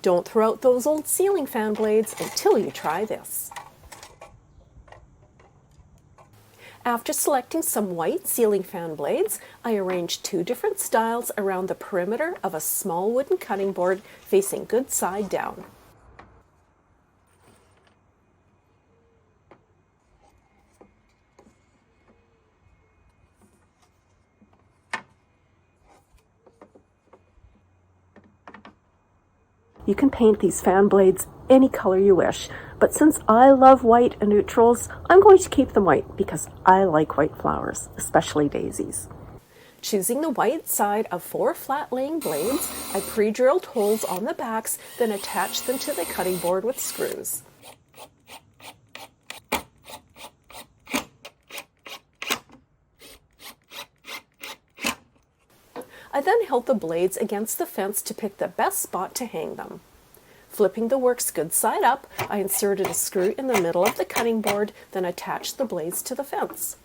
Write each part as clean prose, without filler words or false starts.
Don't throw out those old ceiling fan blades until you try this. After selecting some white ceiling fan blades, I arranged 2 different styles around the perimeter of a small wooden cutting board facing good side down. You can paint these fan blades any color you wish, but since I love white and neutrals, I'm going to keep them white because I like white flowers, especially daisies. Choosing the white side of 4 flat-laying blades, I pre-drilled holes on the backs, then attached them to the cutting board with screws. I then held the blades against the fence to pick the best spot to hang them. Flipping the works good side up, I inserted a screw in the middle of the cutting board, then attached the blades to the fence.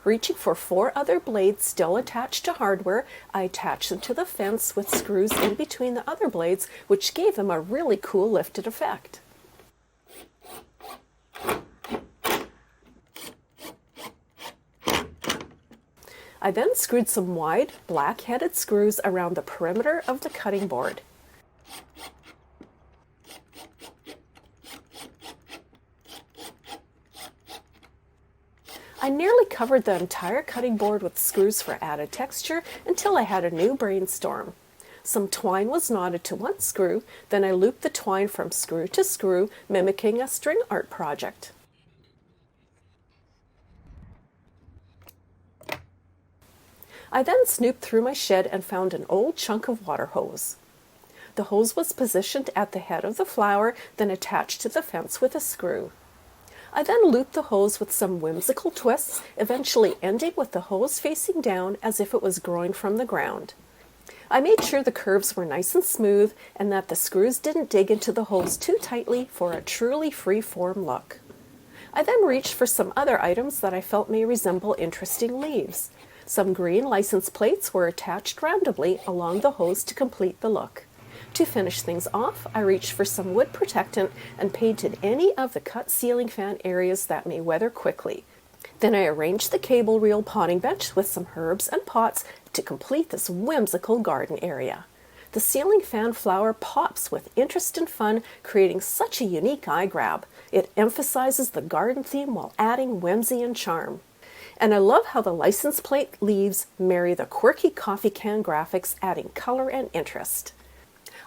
Reaching for 4 other blades still attached to hardware, I attached them to the fence with screws in between the other blades, which gave them a really cool lifted effect. I then screwed some wide, black-headed screws around the perimeter of the cutting board. I nearly covered the entire cutting board with screws for added texture until I had a new brainstorm. Some twine was knotted to one screw, then I looped the twine from screw to screw, mimicking a string art project. I then snooped through my shed and found an old chunk of water hose. The hose was positioned at the head of the flower, then attached to the fence with a screw. I then looped the hose with some whimsical twists, eventually ending with the hose facing down as if it was growing from the ground. I made sure the curves were nice and smooth and that the screws didn't dig into the hose too tightly for a truly free-form look. I then reached for some other items that I felt may resemble interesting leaves. Some green license plates were attached randomly along the hose to complete the look. To finish things off, I reached for some wood protectant and painted any of the cut ceiling fan areas that may weather quickly. Then I arranged the cable reel potting bench with some herbs and pots to complete this whimsical garden area. The ceiling fan flower pops with interest and fun, creating such a unique eye grab. It emphasizes the garden theme while adding whimsy and charm. And I love how the license plate leaves marry the quirky coffee can graphics, adding color and interest.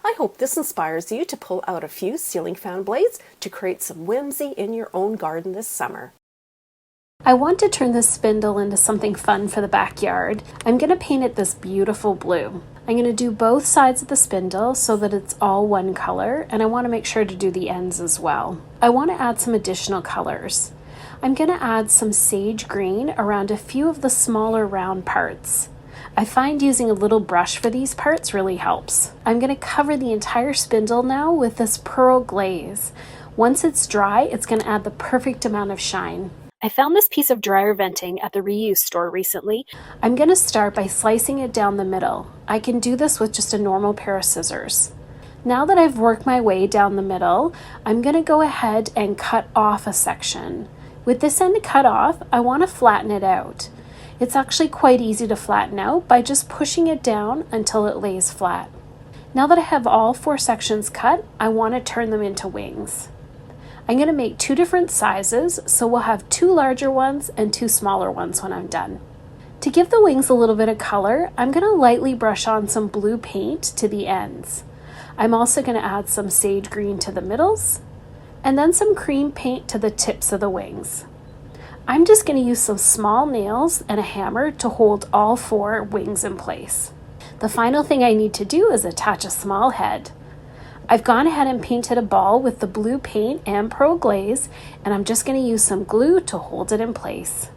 I hope this inspires you to pull out a few ceiling fan blades to create some whimsy in your own garden this summer. I want to turn this spindle into something fun for the backyard. I'm going to paint it this beautiful blue. I'm going to do both sides of the spindle so that it's all one color, and I want to make sure to do the ends as well. I want to add some additional colors. I'm going to add some sage green around a few of the smaller round parts. I find using a little brush for these parts really helps. I'm going to cover the entire spindle now with this pearl glaze. Once it's dry, it's going to add the perfect amount of shine. I found this piece of dryer venting at the reuse store recently. I'm going to start by slicing it down the middle. I can do this with just a normal pair of scissors. Now that I've worked my way down the middle, I'm going to go ahead and cut off a section. With this end cut off, I want to flatten it out. It's actually quite easy to flatten out by just pushing it down until it lays flat. Now that I have all 4 sections cut, I want to turn them into wings. I'm going to make 2 different sizes, so we'll have 2 larger ones and 2 smaller ones when I'm done. To give the wings a little bit of color, I'm going to lightly brush on some blue paint to the ends. I'm also going to add some sage green to the middles, and then some cream paint to the tips of the wings. I'm just going to use some small nails and a hammer to hold all 4 wings in place. The final thing I need to do is attach a small head. I've gone ahead and painted a ball with the blue paint and pearl glaze, and I'm just going to use some glue to hold it in place.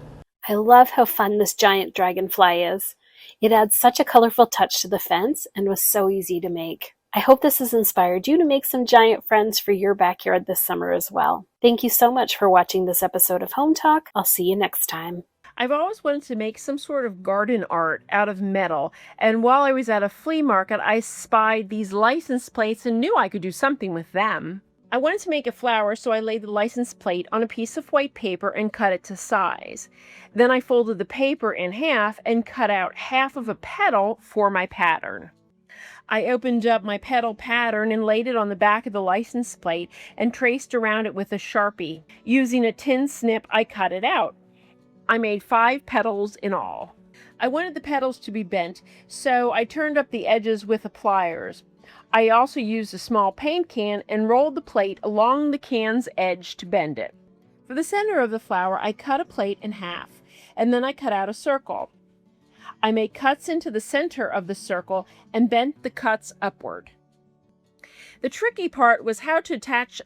I love how fun this giant dragonfly is. It adds such a colorful touch to the fence and was so easy to make. I hope this has inspired you to make some giant friends for your backyard this summer as well. Thank you so much for watching this episode of Home Talk. I'll see you next time. I've always wanted to make some sort of garden art out of metal, and while I was at a flea market, I spied these license plates and knew I could do something with them. I wanted to make a flower, so I laid the license plate on a piece of white paper and cut it to size. Then I folded the paper in half and cut out half of a petal for my pattern. I opened up my petal pattern and laid it on the back of the license plate and traced around it with a Sharpie. Using a tin snip, I cut it out. I made 5 petals in all. I wanted the petals to be bent, so I turned up the edges with the pliers. I also used a small paint can and rolled the plate along the can's edge to bend it. For the center of the flower, I cut a plate in half, and then I cut out a circle. I made cuts into the center of the circle and bent the cuts upward. The tricky part was how to attach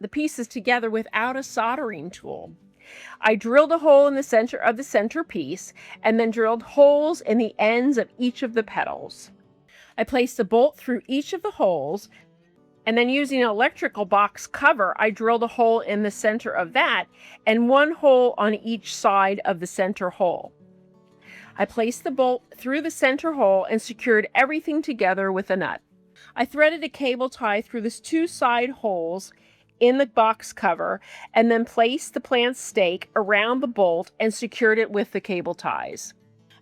the pieces together without a soldering tool. I drilled a hole in the center of the centerpiece and then drilled holes in the ends of each of the petals. I placed a bolt through each of the holes, and then using an electrical box cover, I drilled a hole in the center of that and 1 hole on each side of the center hole. I placed the bolt through the center hole and secured everything together with a nut. I threaded a cable tie through the 2 side holes in the box cover and then placed the plant stake around the bolt and secured it with the cable ties.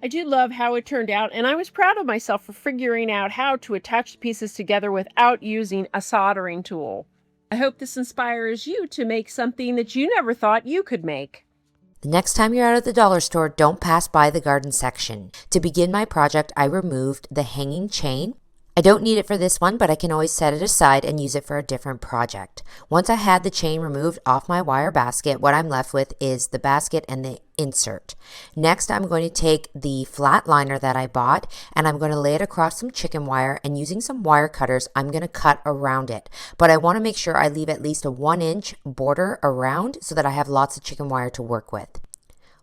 I do love how it turned out, and I was proud of myself for figuring out how to attach the pieces together without using a soldering tool. I hope this inspires you to make something that you never thought you could make. The next time you're out at the dollar store, don't pass by the garden section. To begin my project, I removed the hanging chain. I don't need it for this one, but I can always set it aside and use it for a different project. Once I had the chain removed off my wire basket, what I'm left with is the basket and the insert. Next, I'm going to take the flat liner that I bought and I'm going to lay it across some chicken wire, and using some wire cutters, I'm going to cut around it. But I want to make sure I leave at least a 1-inch border around so that I have lots of chicken wire to work with.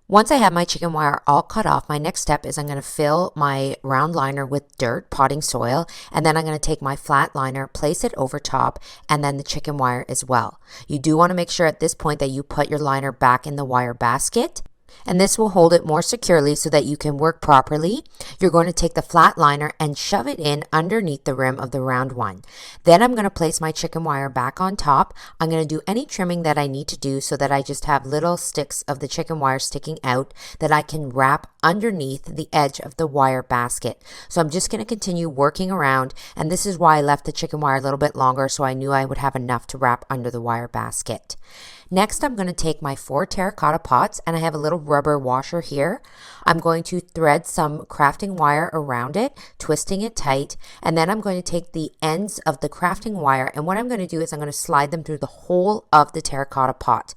Once I have my chicken wire all cut off, my next step is I'm going to fill my round liner with dirt, potting soil, and then I'm going to take my flat liner, place it over top, and then the chicken wire as well. You do want to make sure at this point that you put your liner back in the wire basket, and this will hold it more securely so that you can work properly. You're going to take the flat liner and shove it in underneath the rim of the round one. Then I'm going to place my chicken wire back on top. I'm going to do any trimming that I need to do so that I just have little sticks of the chicken wire sticking out that I can wrap underneath the edge of the wire basket. So I'm just going to continue working around, and this is why I left the chicken wire a little bit longer, so I knew I would have enough to wrap under the wire basket. Next, I'm going to take my 4 terracotta pots, and I have a little rubber washer here. I'm going to thread some crafting wire around it, twisting it tight, and then I'm going to take the ends of the crafting wire, and what I'm going to do is I'm going to slide them through the whole of the terracotta pot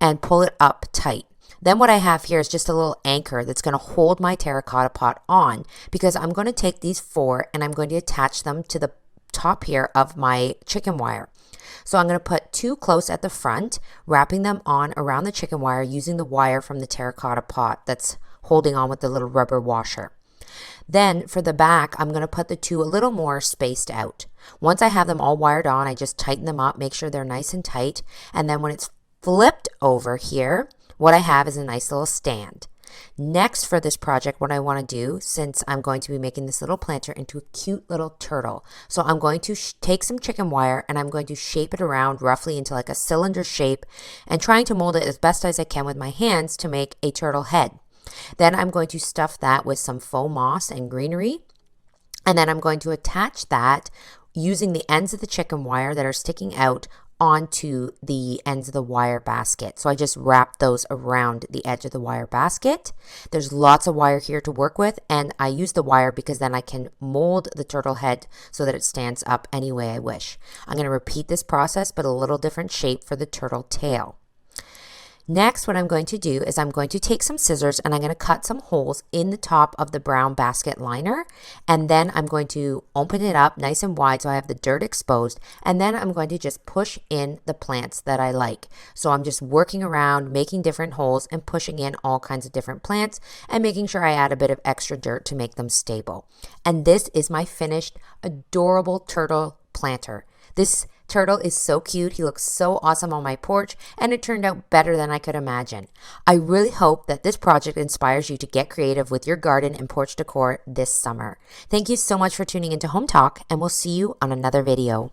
and pull it up tight. Then what I have here is just a little anchor that's going to hold my terracotta pot on, because I'm going to take these 4 and I'm going to attach them to the top here of my chicken wire. So I'm going to put 2 close at the front, wrapping them on around the chicken wire using the wire from the terracotta pot that's holding on with the little rubber washer. Then for the back, I'm going to put the 2 a little more spaced out. Once I have them all wired on, I just tighten them up, make sure they're nice and tight. And then when it's flipped over here, what I have is a nice little stand. Next, for this project, what I want to do, since I'm going to be making this little planter into a cute little turtle, so I'm going to take some chicken wire and I'm going to shape it around roughly into like a cylinder shape, and trying to mold it as best as I can with my hands to make a turtle head. Then I'm going to stuff that with some faux moss and greenery, and then I'm going to attach that using the ends of the chicken wire that are sticking out onto the ends of the wire basket. So I just wrap those around the edge of the wire basket. There's lots of wire here to work with, and I use the wire because then I can mold the turtle head so that it stands up any way I wish. I'm going to repeat this process but a little different shape for the turtle tail. Next, what I'm going to do is I'm going to take some scissors and I'm going to cut some holes in the top of the brown basket liner, and then I'm going to open it up nice and wide so I have the dirt exposed, and then I'm going to just push in the plants that I like. So I'm just working around, making different holes and pushing in all kinds of different plants and making sure I add a bit of extra dirt to make them stable. And this is my finished adorable turtle planter. This turtle is so cute. He looks so awesome on my porch, and it turned out better than I could imagine. I really hope that this project inspires you to get creative with your garden and porch decor this summer. Thank you so much for tuning into Home Talk, and we'll see you on another video.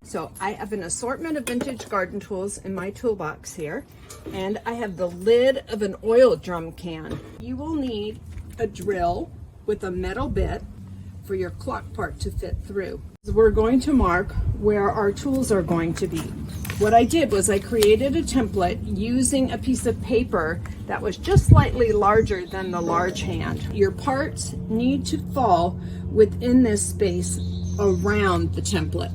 So I have an assortment of vintage garden tools in my toolbox here, and I have the lid of an oil drum can. You will need a drill with a metal bit for your clock part to fit through. We're going to mark where our tools are going to be. What I did was I created a template using a piece of paper that was just slightly larger than the large hand. Your parts need to fall within this space around the template.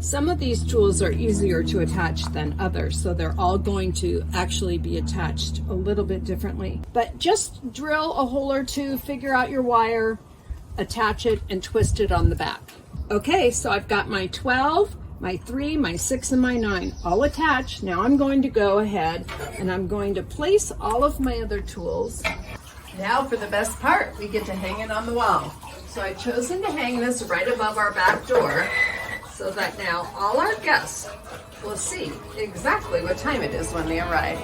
Some of these tools are easier to attach than others, so they're all going to actually be attached a little bit differently. But just drill a hole or two, figure out your wire, attach it, and twist it on the back. Okay, so I've got my 12, my 3, my 6, and my 9 all attached. Now I'm going to go ahead and I'm going to place all of my other tools. Now for the best part, we get to hang it on the wall. So I've chosen to hang this right above our back door so that now all our guests will see exactly what time it is when they arrive.